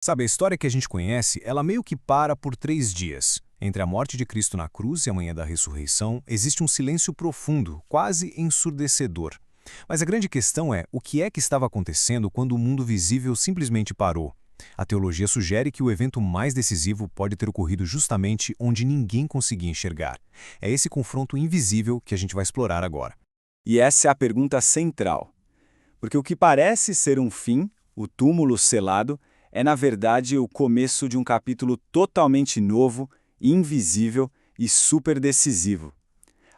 Sabe, a história que a gente conhece, ela meio que para por 3 dias. Entre a morte de Cristo na cruz e a manhã da ressurreição, existe um silêncio profundo, quase ensurdecedor. Mas a grande questão é, o que é que estava acontecendo quando o mundo visível simplesmente parou? A teologia sugere que o evento mais decisivo pode ter ocorrido justamente onde ninguém conseguia enxergar. É esse confronto invisível que a gente vai explorar agora. E essa é a pergunta central. Porque o que parece ser um fim, o túmulo selado, é na verdade o começo de um capítulo totalmente novo, invisível e super decisivo.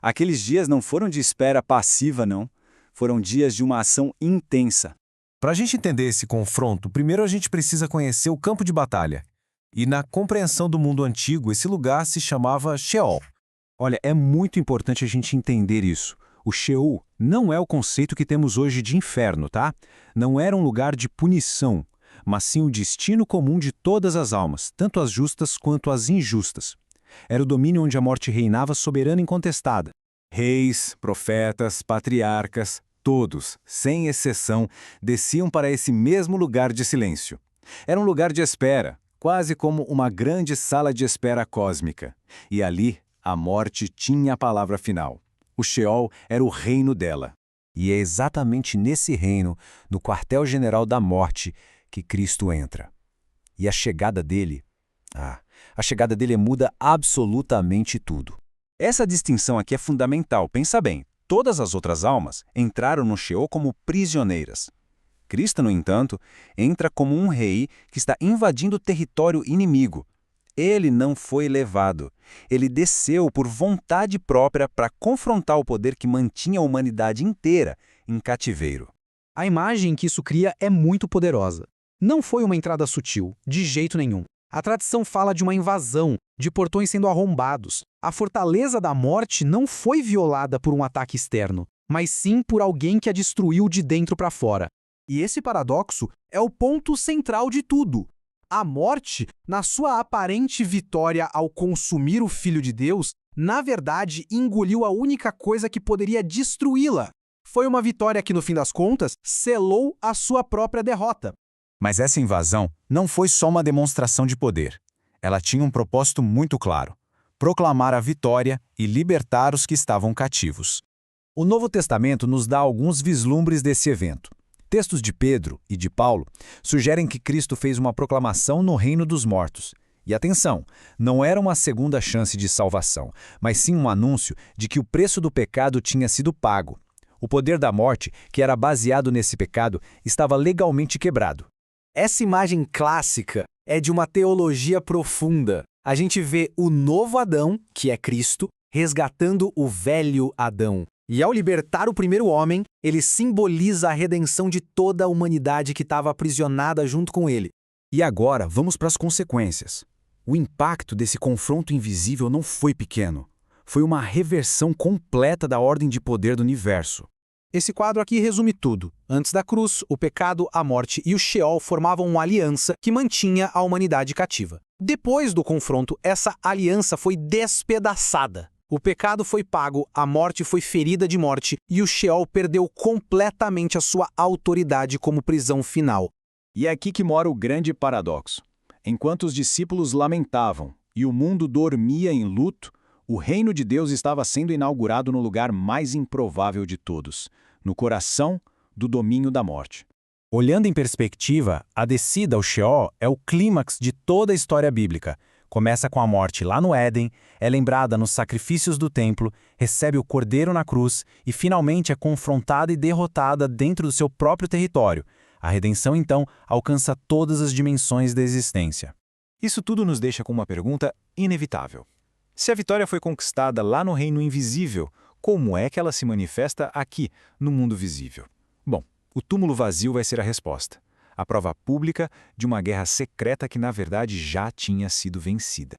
Aqueles dias não foram de espera passiva, não. Foram dias de uma ação intensa. Para a gente entender esse confronto, primeiro a gente precisa conhecer o campo de batalha. E na compreensão do mundo antigo, esse lugar se chamava Sheol. Olha, é muito importante a gente entender isso. O Sheol não é o conceito que temos hoje de inferno, tá? Não era um lugar de punição, mas sim o destino comum de todas as almas, tanto as justas quanto as injustas. Era o domínio onde a morte reinava soberana e incontestada. Reis, profetas, patriarcas, todos, sem exceção, desciam para esse mesmo lugar de silêncio. Era um lugar de espera, quase como uma grande sala de espera cósmica. E ali, a morte tinha a palavra final. O Sheol era o reino dela. E é exatamente nesse reino, no quartel-general da morte, que Cristo entra. E a chegada dele muda absolutamente tudo. Essa distinção aqui é fundamental, pensa bem. Todas as outras almas entraram no Sheol como prisioneiras. Cristo, no entanto, entra como um rei que está invadindo o território inimigo. Ele não foi levado. Ele desceu por vontade própria para confrontar o poder que mantinha a humanidade inteira em cativeiro. A imagem que isso cria é muito poderosa. Não foi uma entrada sutil, de jeito nenhum. A tradição fala de uma invasão, de portões sendo arrombados. A fortaleza da morte não foi violada por um ataque externo, mas sim por alguém que a destruiu de dentro para fora. E esse paradoxo é o ponto central de tudo. A morte, na sua aparente vitória ao consumir o Filho de Deus, na verdade engoliu a única coisa que poderia destruí-la. Foi uma vitória que, no fim das contas, selou a sua própria derrota. Mas essa invasão não foi só uma demonstração de poder. Ela tinha um propósito muito claro: proclamar a vitória e libertar os que estavam cativos. O Novo Testamento nos dá alguns vislumbres desse evento. Textos de Pedro e de Paulo sugerem que Cristo fez uma proclamação no reino dos mortos. E atenção, não era uma segunda chance de salvação, mas sim um anúncio de que o preço do pecado tinha sido pago. O poder da morte, que era baseado nesse pecado, estava legalmente quebrado. Essa imagem clássica é de uma teologia profunda. A gente vê o novo Adão, que é Cristo, resgatando o velho Adão. E ao libertar o primeiro homem, ele simboliza a redenção de toda a humanidade que estava aprisionada junto com ele. E agora, vamos para as consequências. O impacto desse confronto invisível não foi pequeno. Foi uma reversão completa da ordem de poder do universo. Esse quadro aqui resume tudo. Antes da cruz, o pecado, a morte e o Sheol formavam uma aliança que mantinha a humanidade cativa. Depois do confronto, essa aliança foi despedaçada. O pecado foi pago, a morte foi ferida de morte e o Sheol perdeu completamente a sua autoridade como prisão final. E é aqui que mora o grande paradoxo. Enquanto os discípulos lamentavam e o mundo dormia em luto, o reino de Deus estava sendo inaugurado no lugar mais improvável de todos, no coração do domínio da morte. Olhando em perspectiva, a descida ao Sheol é o clímax de toda a história bíblica. Começa com a morte lá no Éden, é lembrada nos sacrifícios do templo, recebe o cordeiro na cruz e finalmente é confrontada e derrotada dentro do seu próprio território. A redenção, então, alcança todas as dimensões da existência. Isso tudo nos deixa com uma pergunta inevitável. Se a vitória foi conquistada lá no reino invisível, como é que ela se manifesta aqui, no mundo visível? Bom, o túmulo vazio vai ser a resposta. A prova pública de uma guerra secreta que, na verdade, já tinha sido vencida.